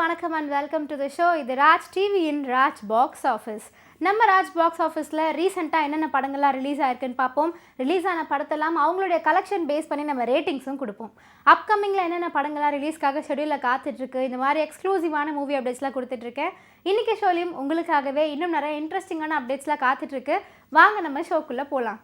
வணக்கம் and welcome to the show. இது ராஜ் டிவியின் ராஜ் பாக்ஸ் ஆஃபீஸ். நம்ம ராஜ் பாக்ஸ் ஆஃபீஸில் ரீசெண்டாக என்னென்ன படங்கள்லாம் ரிலீஸ் ஆயிருக்குன்னு பார்ப்போம். ரிலீஸ் ஆன படத்தெல்லாம் அவங்களுடைய கலெக்ஷன் பேஸ் பண்ணி நம்ம ரேட்டிங்ஸும் கொடுப்போம். அப்கமிங்கில் என்னென்ன படங்கள்லாம் ரிலீஸ்க்காக ஷெடியூலில் காத்துட்ருக்கு, இந்த மாதிரி எக்ஸ்க்ளூசிவான மூவி அப்டேட்ஸ்லாம் கொடுத்துட்ருக்கேன். இன்றைக்கி ஷோலையும் உங்களுக்காகவே இன்னும் நிறைய இன்ட்ரெஸ்டிங்கான அப்டேட்ஸ்லாம் காத்துட்ருக்கு. வாங்க நம்ம ஷோக்குள்ளே போகலாம்.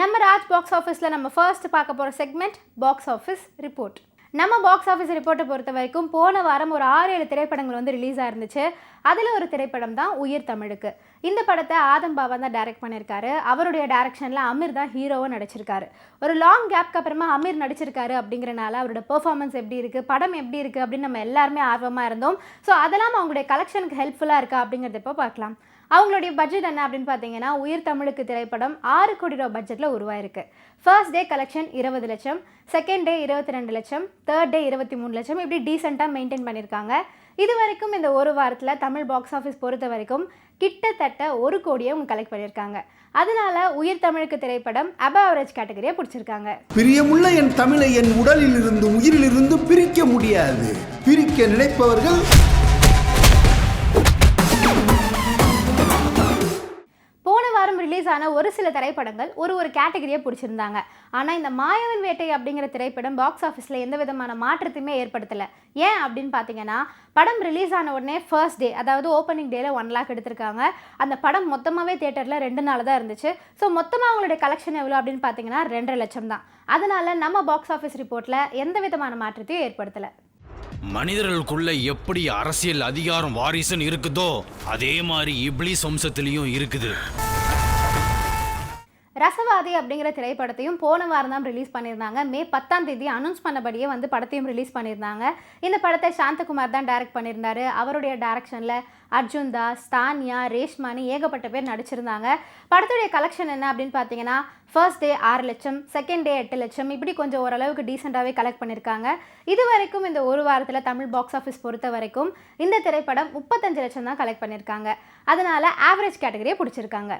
நம்ம ராஜ் பாக்ஸ் ஆஃபீஸில் நம்ம ஃபர்ஸ்ட் பார்க்க போகிற செக்மெண்ட் பாக்ஸ் ஆஃபீஸ் ரிப்போர்ட். நம்ம பாக்ஸ் ஆஃபீஸ் ரிப்போர்ட்டை பொறுத்த வரைக்கும் போன வாரம் ஒரு 6-7 திரைப்படங்கள் வந்து ரிலீஸ் ஆயிருந்துச்சு. அதில் ஒரு திரைப்படம் தான் உயிர் தமிழுக்கு. இந்த படத்தை ஆதம் பாபா தான் டைரக்ட் பண்ணியிருக்காரு. அவருடைய டைரக்ஷனில் அமீர் தான் ஹீரோவாக நடிச்சிருக்காரு. ஒரு லாங் கேப்க்கு அப்புறமா அமீர் நடிச்சிருக்காரு அப்படிங்கிறனால அவரோட பெர்ஃபார்மன்ஸ் எப்படி இருக்குது, படம் எப்படி இருக்குது அப்படின்னு நம்ம எல்லாருமே ஆர்வமாக இருந்தோம். ஸோ அதெல்லாம் அவங்களுடைய கலெக்ஷனுக்கு ஹெல்ப்ஃபுல்லாக இருக்கா அப்படிங்கிறத இப்போ பார்க்கலாம். அவங்களுடைய பட்ஜெட் என்ன அப்படின்னு பார்த்தீங்கன்னா, உயிர் தமிழுக்கு திரைப்படம் 6 கோடி ரூபா பட்ஜெட்டில் உருவாயிருக்கு. ஃபர்ஸ்ட் டே கலெக்ஷன் 20 லட்சம், செகண்ட் டே 22 லட்சம், தேர்ட் டே 23 லட்சம், இப்படி டீசெண்டாக மெயின்டைன் பண்ணியிருக்காங்க. இது வரைக்கும் இந்த ஒரு வாரத்தில் தமிழ் பாக்ஸ் ஆஃபீஸ் பொறுத்த வரைக்கும் கிட்டத்தட்ட 1 கோடியை அவங்க கலெக்ட் பண்ணியிருக்காங்க. அதனால உயிர் தமிழுக்கு திரைப்படம் அபவ் ஆவரேஜ் கேட்டகரியை பிடிச்சிருக்காங்க. பிரியமுள்ள என் தமிழை என் உடலில் இருந்து உயிரிலிருந்து பிரிக்க முடியாது. பிரிக்க நினைப்பவர்கள் ரிலீஸ் ஆன ஒரு சில திரைப்படங்கள் ஒரு கேட்டகரியை பிடிச்சிருந்தாங்க. ஆனால் இந்த மாயவன் வேட்டை அப்படிங்கிற திரைப்படம் பாக்ஸ் ஆஃபீஸில் எந்த விதமான மாற்றத்தையுமே ஏற்படுத்தலை. ஏன் அப்படின்னு பார்த்தீங்கன்னா, படம் ரிலீஸ் ஆன உடனே ஃபர்ஸ்ட் டே, அதாவது ஓப்பனிங் டேல 1 லேக் எடுத்திருக்காங்க. அந்த படம் மொத்தமாகவே தியேட்டரில் 2 நாள் தான் இருந்துச்சு. ஸோ மொத்தமாக அவங்களுடைய கலெக்ஷன் எவ்வளோ அப்படின்னு பார்த்தீங்கன்னா 2.5 லட்சம் தான். அதனால நம்ம பாக்ஸ் ஆஃபீஸ் ரிப்போர்ட்டில் எந்த விதமான மாற்றத்தையும் ஏற்படுத்தலை. மனிதர்களுக்குள்ள எப்படி அரசியல் அதிகாரம் வாரிசுன்னு இருக்குதோ அதே மாதிரி இப்ளீஸ் வம்சத்திலையும் இருக்குது. ரசவாதி அப்படிங்கிற திரைப்படத்தையும் போன வாரம் தான் ரிலீஸ் பண்ணியிருந்தாங்க. மே 10ஆம் தேதி அனௌன்ஸ் பண்ணபடியே வந்து படத்தையும் ரிலீஸ் பண்ணியிருந்தாங்க. இந்த படத்தை சாந்தகுமார் தான் டைரக்ட் பண்ணியிருந்தாரு. அவருடைய டைரக்ஷனில் அர்ஜுன் தாஸ், தானியா, ரேஷ்மானி ஏகப்பட்ட பேர் நடிச்சிருந்தாங்க. படத்துடைய கலெக்ஷன் என்ன அப்படின்னு பார்த்தீங்கன்னா, ஃபர்ஸ்ட் டே 6 லட்சம், செகண்ட் டே 8 லட்சம், இப்படி கொஞ்சம் ஓரளவுக்கு டீசெண்டாகவே கலெக்ட் பண்ணியிருக்காங்க. இது வரைக்கும் இந்த ஒரு வாரத்தில் தமிழ் பாக்ஸ் ஆஃபீஸ் பொறுத்த வரைக்கும் இந்த திரைப்படம் 35 லட்சம் தான் கலெக்ட் பண்ணியிருக்காங்க. அதனால ஆவரேஜ் கேட்டகரியை பிடிச்சிருக்காங்க.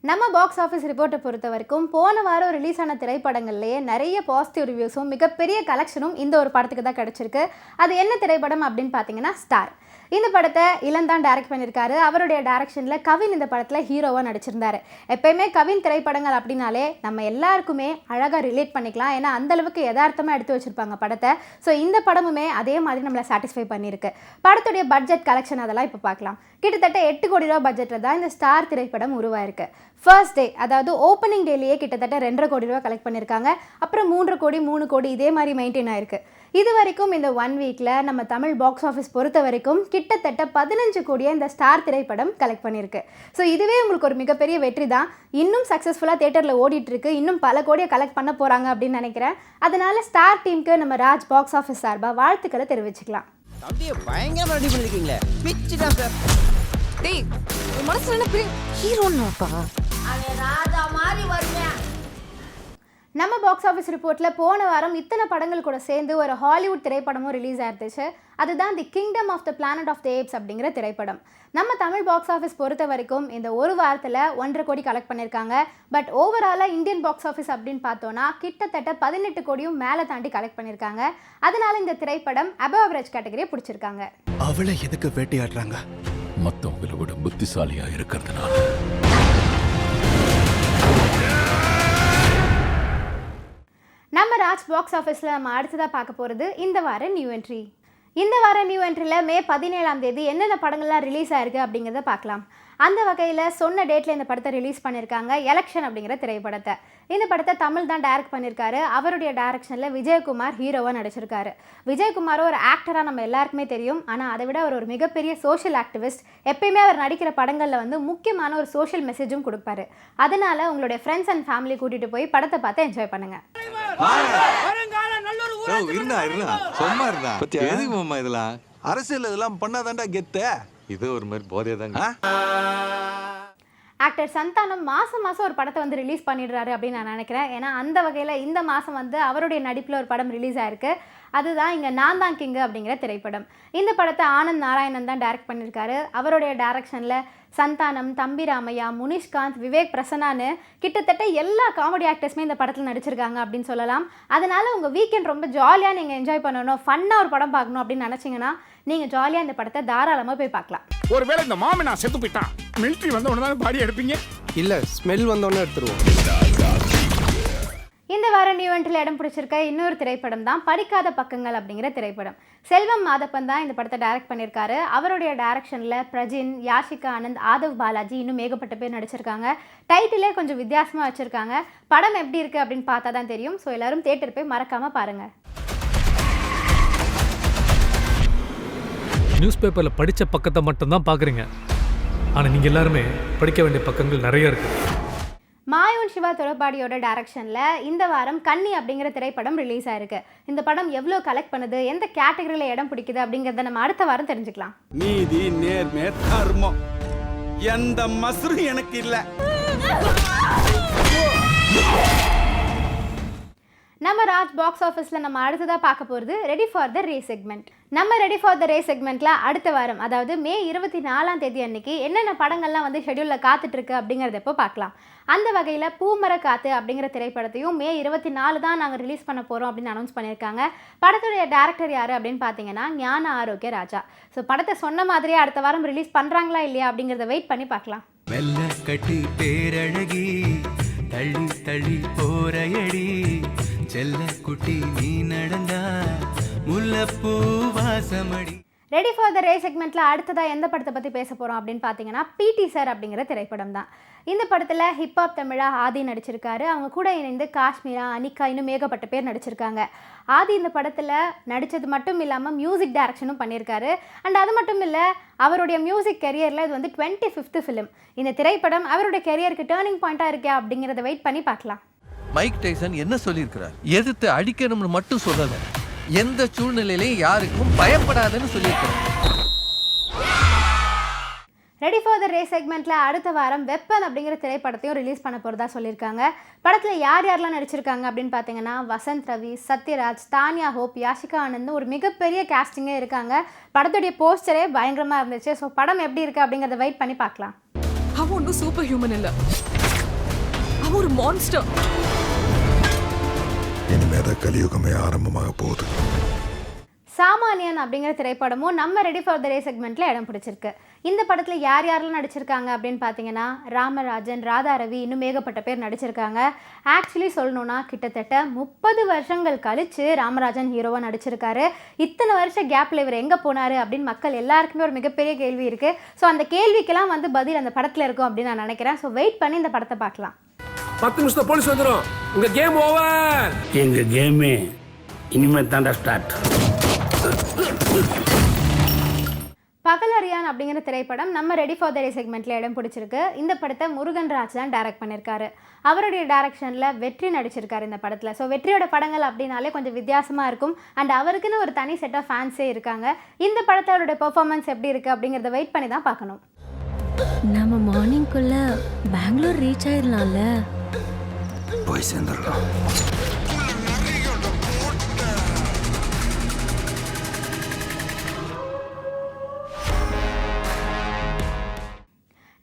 நம்ம பாக்ஸ் ஆஃபீஸ் ரிப்போர்ட்டை பொறுத்த வரைக்கும் போன வாரம் ரிலீஸ் ஆன திரைப்படங்கள்லேயே நிறைய பாசிட்டிவ் ரிவ்யூஸும் மிகப்பெரிய கலெக்ஷனும் இந்த ஒரு படத்துக்கு தான் கிடச்சிருக்கு. அது என்ன திரைப்படம் அப்படின்னு பார்த்தீங்கன்னா ஸ்டார். இந்த படத்தை இளந்தான் டைரக்ட் பண்ணியிருக்காரு. அவருடைய டைரக்ஷனில் கவின் இந்த படத்தில் ஹீரோவாக நடிச்சிருந்தார். எப்பயுமே கவின் திரைப்படங்கள் அப்படின்னாலே நம்ம எல்லாருக்குமே அழகாக ரிலேட் பண்ணிக்கலாம். ஏன்னா அந்தளவுக்கு யதார்த்தமாக எடுத்து வச்சுருப்பாங்க படத்தை. ஸோ இந்த படமுமே அதே மாதிரி நம்மளை சாட்டிஸ்ஃபை பண்ணியிருக்கு. படத்துடைய பட்ஜெட், கலெக்ஷன் அதெல்லாம் இப்போ பார்க்கலாம். கிட்டத்தட்ட 8 கோடி ரூபா பட்ஜெட்டில் தான் இந்த ஸ்டார் திரைப்படம் உருவாயிருக்கு. ஃபர்ஸ்ட் டே, அதாவது ஓப்பனிங் டேலேயே கிட்டத்தட்ட 2.5 கோடி ரூபா கலெக்ட் பண்ணியிருக்காங்க. அப்புறம் 3 கோடி 3 கோடி இதே மாதிரி மெயின்டைன் ஆயிருக்கு. இது வரைக்கும் இந்த 1 வீக்கில் நம்ம தமிழ் பாக்ஸ் ஆஃபீஸ் பொறுத்த வரைக்கும் கிட்டத்தட்ட 15 கோடியை இந்த ஸ்டார் திரைப்படம் கலெக்ட் பண்ணியிருக்கு. ஸோ இதுவே உங்களுக்கு ஒரு மிகப்பெரிய வெற்றி தான். இன்னும் சக்ஸஸ்ஃபுல்லாக தியேட்டரில் ஓடிட்டு இருக்கு. இன்னும் பல கோடியை கலெக்ட் பண்ண போகிறாங்க அப்படின்னு நினைக்கிறேன். அதனால ஸ்டார் டீமுக்கு நம்ம ராஜ் பாக்ஸ் ஆஃபீஸ் சார்பாக வாழ்த்துக்களை தெரிவிச்சுக்கலாம். அப்படியே பயங்கரமா ரெடி பண்ணிருக்கீங்களே. பிச்சிடா சார். டேய், உன் மனசுல என்ன பெரிய ஹீரோன்னாப்பா? அவன் ராஜா மாதிரி வருவேன். நம்ம பாக்ஸ் ஆஃபீஸ் ரிப்போர்ட்டில் போன வாரம் இத்தனை படங்கள் கூட சேர்ந்து ஒரு ஹாலிவுட் திரைப்படமும் ரிலீஸ் ஆயிருந்துச்சு. அதுதான் the kingdom of the planet of the apes அப்படிங்கிற திரைப்படம். நம்ம தமிழ் பாக்ஸ் ஆஃபீஸ் பொறுத்த வரைக்கும் இந்த ஒரு வாரத்தில் 1.5 கோடி கலெக்ட் பண்ணியிருக்காங்க. பட் ஓவராலாக இந்தியன் பாக்ஸ் ஆஃபீஸ் அப்படின்னு பார்த்தோன்னா கிட்டத்தட்ட 18 கோடியும் மேலே தாண்டி கலெக்ட் பண்ணியிருக்காங்க. அதனால இந்த திரைப்படம் அபவ் ஆவரேஜ் கேட்டகரியை பிடிச்சிருக்காங்க. அவளை எதுக்கு வேட்டையாடுறாங்க? மற்றவங்களை விட புத்திசாலியா இருக்கிறதுனால. நம்ம ராஜ் பாக்ஸ் ஆஃபீஸில் நம்ம அடுத்ததாக பார்க்க போகிறது இந்த வார நியூ என்ட்ரி. இந்த வார நியூ என்ட்ரியில் மே 17ஆம் தேதி என்னென்ன படங்கள்லாம் ரிலீஸ் ஆயிருக்கு அப்படிங்கிறத பார்க்கலாம். அந்த வகையில் சொன்ன டேட்டில் இந்த படத்தை ரிலீஸ் பண்ணியிருக்காங்க. எலெக்ஷன் அப்படிங்கிற திரைப்படத்தை. இந்த படத்தை தமிழ் தான் டைரக்ட் பண்ணியிருக்காரு. அவருடைய டைரக்ஷனில் விஜயகுமார் ஹீரோவாக நடிச்சிருக்காரு. விஜயகுமார் ஒரு ஆக்டராக நம்ம எல்லாருக்குமே தெரியும். ஆனால் அதை விட அவர் ஒரு மிகப்பெரிய சோஷியல் ஆக்டிவிஸ்ட். எப்பயுமே அவர் நடிக்கிற படங்களில் வந்து முக்கியமான ஒரு சோஷியல் மெசேஜும் கொடுப்பாரு. அதனால உங்களுடைய ஃப்ரெண்ட்ஸ் அண்ட் ஃபேமிலி கூட்டிகிட்டு போய் படத்தை பார்த்து என்ஜாய் பண்ணுங்கள். அரசியல் இதெல்லாம் பண்ணாதான்டா கெத்த. இது ஒரு மாதிரி போதே தாங்க. ஆக்டர் சந்தானம் மாதம் ஒரு படத்தை வந்து ரிலீஸ் பண்ணிடுறாரு அப்படின்னு நான் நினைக்கிறேன். ஏன்னா அந்த வகையில் இந்த மாதம் வந்து அவருடைய நடிப்பில் ஒரு படம் ரிலீஸ் ஆயிருக்கு. அதுதான் இங்கே நான் தான் கிங்கு அப்படிங்கிற திரைப்படம். இந்த படத்தை ஆனந்த் நாராயணன் தான் டைரக்ட் பண்ணியிருக்காரு. அவருடைய டைரக்ஷனில் சந்தானம், தம்பி ராமையா, முனிஷ்காந்த், விவேக் பிரசன்னான்னு கிட்டத்தட்ட எல்லா காமெடி ஆக்டர்ஸுமே இந்த படத்தில் நடிச்சிருக்காங்க அப்படின்னு சொல்லலாம். அதனால் உங்கள் வீக்கெண்ட் ரொம்ப ஜாலியாக நீங்கள் என்ஜாய் பண்ணணும், ஃபன்னாக ஒரு படம் பார்க்கணும் அப்படின்னு நினச்சிங்கன்னா நீங்கள் ஜாலியாக இந்த படத்தை தாராளமாக போய் பார்க்கலாம். ஒருவேளை இந்த மாமனா செத்து போயிட்டான், மிலிட்ரி வந்த உடனே தான் பாடி எடுப்பீங்க? இல்லை, ஸ்மெல் வந்தோடனே எடுத்துருவோம். இந்த வாரம் ஈவெண்ட்டில் இடம் பிடிச்சிருக்க இன்னொரு திரைப்படம் தான் படிக்காத பக்கங்கள் அப்படிங்கிற திரைப்படம். செல்வம் மாதப்பன் தான் இந்த படத்தை டைரக்ட் பண்ணியிருக்காரு. அவருடைய டைரக்ஷனில் பிரஜின், யாஷிகா ஆனந்த், ஆதவ் பாலாஜி இன்னும் ஏகப்பட்ட பேர் நடிச்சிருக்காங்க. டைட்டிலே கொஞ்சம் வித்தியாசமாக வச்சுருக்காங்க. படம் எப்படி இருக்குது அப்படின்னு பார்த்தா தான் தெரியும். ஸோ எல்லோரும் தியேட்டர் போய் மறக்காமல் பாருங்கள். நியூஸ் பேப்பரில் படித்த பக்கத்தை மட்டும்தான் பார்க்குறீங்க, ஆனால் நீங்கள் எல்லாருமே படிக்க வேண்டிய பக்கங்கள் நிறைய இருக்குது. மாயோன் சிவா தொலைப்பாடியோட டைரக்ஷனில் இந்த வாரம் கன்னி அப்படிங்கிற திரைப்படம் ரிலீஸ் ஆயிருக்கு. இந்த படம் எவ்வளோ கலெக்ட் பண்ணுது, எந்த கேட்டகரியில் இடம் பிடிக்குது அப்படிங்கிறத நம்ம அடுத்த வாரம் தெரிஞ்சுக்கலாம். நீதி, நேர்மை, தர்மம், எந்த மசரும் எனக்கு இல்லை. நம்ம ராஜ் பாக்ஸ் ஆஃபீஸில் நம்ம அடுத்ததாக பார்க்க போகிறது ready for the ray segment. நம்ம ரெடி ஃபார் த ரே செக்மெண்ட்டில் அடுத்த வாரம், அதாவது மே 24 அன்னைக்கு என்னென்ன படங்கள்லாம் வந்து ஷெடியூலில் காத்துட்ருக்கு அப்படிங்கிறத எப்போ பார்க்கலாம். அந்த வகையில் பூமர காத்து அப்படிங்கிற திரைப்படத்தையும் மே 24 தான் நாங்கள் ரிலீஸ் பண்ண போகிறோம் அப்படின்னு அனௌன்ஸ் பண்ணியிருக்காங்க. படத்துடைய டேரக்டர் யார் அப்படின்னு பார்த்தீங்கன்னா ஞான ஆரோக்கிய ராஜா. ஸோ படத்தை சொன்ன மாதிரியே அடுத்த வாரம் ரிலீஸ் பண்ணுறாங்களா இல்லையா அப்படிங்கிறத வெயிட் பண்ணி பார்க்கலாம். வெள்ள கட்டி பேரழகி தள்ளி தள்ளி போரையடி செல்ல குட்டி நீ நடந்தா முல்லப்பூ வாசமடி. ரெடி ஃபார் த ரே செக்மெண்ட்டில் அடுத்ததாக எந்த படத்தை பற்றி பேச போகிறோம் அப்படின்னு பார்த்தீங்கன்னா பிடி சார் அப்படிங்கிற திரைப்படம் தான். இந்த படத்தில் ஹிப்ஹாப் தமிழா ஆதி நடிச்சிருக்காரு. அவங்க கூட இணைந்து காஷ்மீரா, அனிகா இன்னும் ஏகப்பட்ட பேர் நடிச்சிருக்காங்க. ஆதி இந்த படத்தில் நடித்தது மட்டும் இல்லாமல் மியூசிக் டைரக்ஷனும் பண்ணியிருக்காரு. அண்ட் அது மட்டும் இல்லை, அவருடைய மியூசிக் கெரியரில் இது வந்து 25th ஃபிலிம். இந்த திரைப்படம் அவருடைய கெரியருக்கு டேர்னிங் பாயிண்ட்டாக இருக்கா அப்படிங்கிறத வெயிட் பண்ணி பார்க்கலாம். மைக் டைசன் என்ன சொல்லியிருக்கிறார்? எதிர்த்து அடிக்கணும்னு மட்டும் சொல்லல, எந்த சூழ்நிலையிலையும் யாருக்கும் பயப்படாதுன்னு சொல்லியிருக்கிறார். ரெடி ஃபார் த ரே செக்மெண்ட்டில் அடுத்த வாரம் வெப்பன் அப்படிங்கிற திரைப்படத்தையும் ரிலீஸ் பண்ண போகிறதா சொல்லியிருக்காங்க. படத்தில் யார் யாரெல்லாம் நடிச்சிருக்காங்க அப்படின்னு பார்த்தீங்கன்னா வசந்த் ரவி, சத்யராஜ், தானியா ஹோப், யாஷிகா ஆனந்த் ஒரு மிகப்பெரிய கேஸ்டிங்கே இருக்காங்க. படத்துடைய போஸ்டரே பயங்கரமாக இருந்துச்சு. ஸோ படம் எப்படி இருக்குது அப்படிங்கிறத வெயிட் பண்ணி பார்க்கலாம். அவன் ஒன்றும் சூப்பர் ஹியூமன் இல்லை, அவன் ஒரு மான்ஸ்டர். இனிமேதான் கலியுகமே ஆரம்பமாக போகுது. சாமானியன் அப்படிங்கிற திரைப்படமும் நம்ம ரெடி ஃபார் த ரே செக்மெண்ட்டில் இடம் பிடிச்சிருக்கு. இந்த படத்தில் யார் யாரெல்லாம் நடிச்சிருக்காங்க அப்படின்னு பார்த்தீங்கன்னா ராமராஜன், ராதா ரவி இன்னும் ஏகப்பட்ட பேர் நடிச்சிருக்காங்க. ஆக்சுவலி சொல்லணுன்னா கிட்டத்தட்ட 30 வருஷங்கள் கழித்து ராமராஜன் ஹீரோவாக நடிச்சிருக்காரு. இத்தனை வருஷ கேப்பில் இவர் எங்கே போனார் அப்படின்னு மக்கள் எல்லாருக்குமே ஒரு மிகப்பெரிய கேள்வி இருக்குது. ஸோ அந்த கேள்விக்கெல்லாம் வந்து பதில் அந்த படத்தில் இருக்கும் அப்படின்னு நான் நினைக்கிறேன். ஸோ வெயிட் பண்ணி இந்த படத்தை பார்க்கலாம். 10 நிமிஷம் போலீஸ் வந்துடும். உங்க கேம் ஓவர். எங்க கேமே இனிமே தாண்டா ஸ்டார்ட். பகலறியான் அப்படிங்கிற திரைப்படம் நம்ம ரெடி ஃபார் த ரே செக்மெண்ட்டில் இடம் பிடிச்சிருக்கு. இந்த படத்தை முருகன் ராஜ் தான் டைரக்ட் பண்ணியிருக்காரு. அவருடைய டைரக்ஷனில் வெற்றி நடிச்சிருக்காரு இந்த படத்தில். ஸோ வெற்றியோட படங்கள் அப்படின்னாலே கொஞ்சம் வித்தியாசமாக இருக்கும். அண்ட் அவருக்குன்னு ஒரு தனி செட் ஆஃப் ஃபேன்ஸே இருக்காங்க. இந்த படத்தை அவருடைய பெர்ஃபார்மன்ஸ் எப்படி இருக்குது அப்படிங்கிறத வெயிட் பண்ணி தான் பார்க்கணும். நம்ம மார்னிங்குள்ள பெங்களூர் ரீச் ஆயிடலாம்ல. போய் சேர்ந்துடலாம்.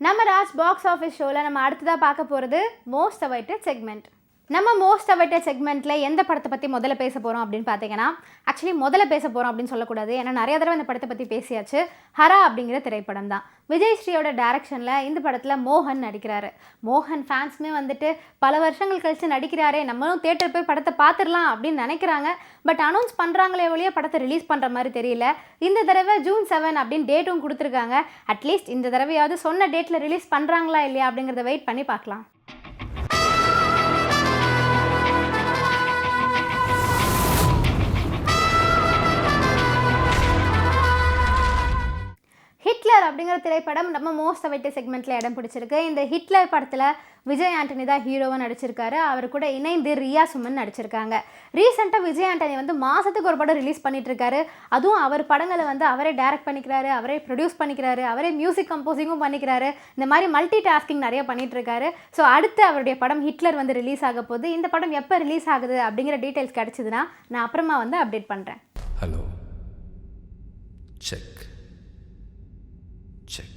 நம்ம ராஜ் பாக்ஸ் ஆஃபீஸ் ஷோவில் நம்ம அடுத்ததாக பார்க்க போகிறது மோஸ்ட் அவைட்டட் செக்மெண்ட். நம்ம மோஸ்ட் அவைட்டட் செக்மெண்ட்டில் எந்த படத்தை பற்றி முதல்ல பேச போகிறோம் அப்படின்னு பார்த்தீங்கன்னா, ஆக்சுவலி முதல்ல பேச போகிறோம் அப்படின்னு சொல்லக்கூடாது, ஏன்னா நிறைய தடவை இந்த படத்தை பற்றி பேசியாச்சு. ஹரா அப்படிங்கிற திரைப்படம் தான். விஜய் ஸ்ரீயோட டைரக்ஷனில் இந்த படத்தில் மோகன் நடிக்கிறாரு. மோகன் ஃபேன்ஸுமே வந்துட்டு பல வருஷங்கள் கழித்து நடிக்கிறாரே, நம்மளும் தேட்டர் போய் படத்தை பார்த்துடலாம் அப்படின்னு நினைக்கிறாங்க. பட் அனௌன்ஸ் பண்ணுறாங்களே ஒழிய படத்தை ரிலீஸ் பண்ணுற மாதிரி தெரியல. இந்த தடவை June 7 அப்படின்னு டேட்டும் கொடுத்துருக்காங்க. அட்லீஸ்ட் இந்த தடவையாவது சொன்ன டேட்டில் ரிலீஸ் பண்ணுறாங்களா இல்லையா அப்படிங்கிறத வெயிட் பண்ணி பார்க்கலாம். ஹிட்லர் அப்படிங்கிற திரைப்படம் நம்ம மோஸ்ட் அவைட்டட் செக்மெண்ட்டில் இடம் பிடிச்சிருக்கு. இந்த ஹிட்லர் படத்தில் விஜய் ஆண்டனி தான் ஹீரோவாக நடிச்சிருக்காரு. அவர் கூட இணைந்து ரியா சுமன் நடிச்சிருக்காங்க. ரீசெண்டாக விஜய் ஆண்டனி வந்து மாதத்துக்கு ஒரு படம் ரிலீஸ் பண்ணிட்டு இருக்காரு. அதுவும் அவர் படங்களை வந்து அவரே டைரக்ட் பண்ணிக்கிறாரு, அவரே ப்ரொடியூஸ் பண்ணிக்கிறாரு, அவரே மியூசிக் கம்போசிங்கும் பண்ணிக்கிறாரு. இந்த மாதிரி மல்டி டாஸ்கிங் நிறைய பண்ணிட்டு இருக்காரு. ஸோ அடுத்து அவருடைய படம் ஹிட்லர் வந்து ரிலீஸ் ஆக போகுது. இந்த படம் எப்போ ரிலீஸ் ஆகுது அப்படிங்கிற டீட்டெயில்ஸ் கிடச்சிதுன்னா நான் அப்புறமா வந்து அப்டேட் பண்ணுறேன். Hello check check.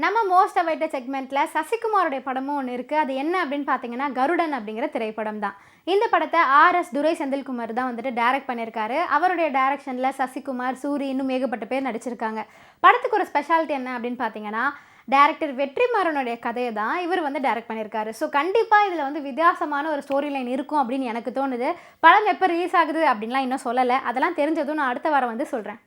நம்ம மோஸ்ட் அவைட்டட் செக்மெண்ட்டில் சசிகுமாரோடைய படமும் ஒன்று இருக்குது. அது என்ன அப்படின்னு பார்த்தீங்கன்னா கருடன் அப்படிங்கிற திரைப்படம் தான். இந்த படத்தை RS துரை செந்தில்குமார் தான் வந்துட்டு டைரக்ட் பண்ணியிருக்காரு. அவருடைய டைரக்ஷனில் சசிகுமார், சூரி, இன்னும் ஏகப்பட்ட பேர் நடிச்சிருக்காங்க. படத்துக்கு ஒரு ஸ்பெஷாலிட்டி என்ன அப்படின்னு பார்த்தீங்கன்னா டைரக்டர் வெற்றிமாறனுடைய கதையை தான் இவர் வந்து டைரக்ட் பண்ணியிருக்காரு. ஸோ கண்டிப்பாக இதில் வந்து வித்தியாசமான ஒரு ஸ்டோரி லைன் இருக்கும் அப்படின்னு எனக்கு தோணுது. படம் எப்போ ரிலீஸ் ஆகுது அப்படின்லாம் இன்னும் சொல்லலை. அதெல்லாம் தெரிஞ்சதும் நான் அடுத்த வாரம் வந்து சொல்கிறேன்.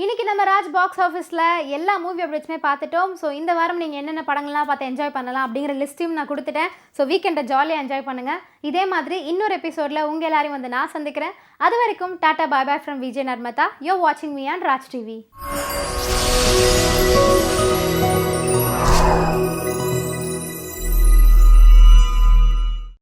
இன்றைக்கி நம்ம ராஜ் பாக்ஸ் ஆஃபீஸில் எல்லா மூவி அப்டேட்ஸுமே பார்த்துட்டோம். ஸோ இந்த வாரம் நீங்கள் என்னென்ன படங்கள்லாம் பார்த்து என்ஜாய் பண்ணலாம் அப்படிங்கிற லிஸ்ட்டையும் நான் கொடுத்துட்டேன். ஸோ வீக்கெண்டை ஜாலியாக என்ஜாய் பண்ணுங்கள். இதே மாதிரி இன்னொரு எபிசோடில் உங்கள் எல்லாரையும் வந்து நான் சந்திக்கிறேன். அது வரைக்கும் tata bye bye from Vijay Narmada. You வாட்சிங் மீ ஆன் ராஜ் டிவி.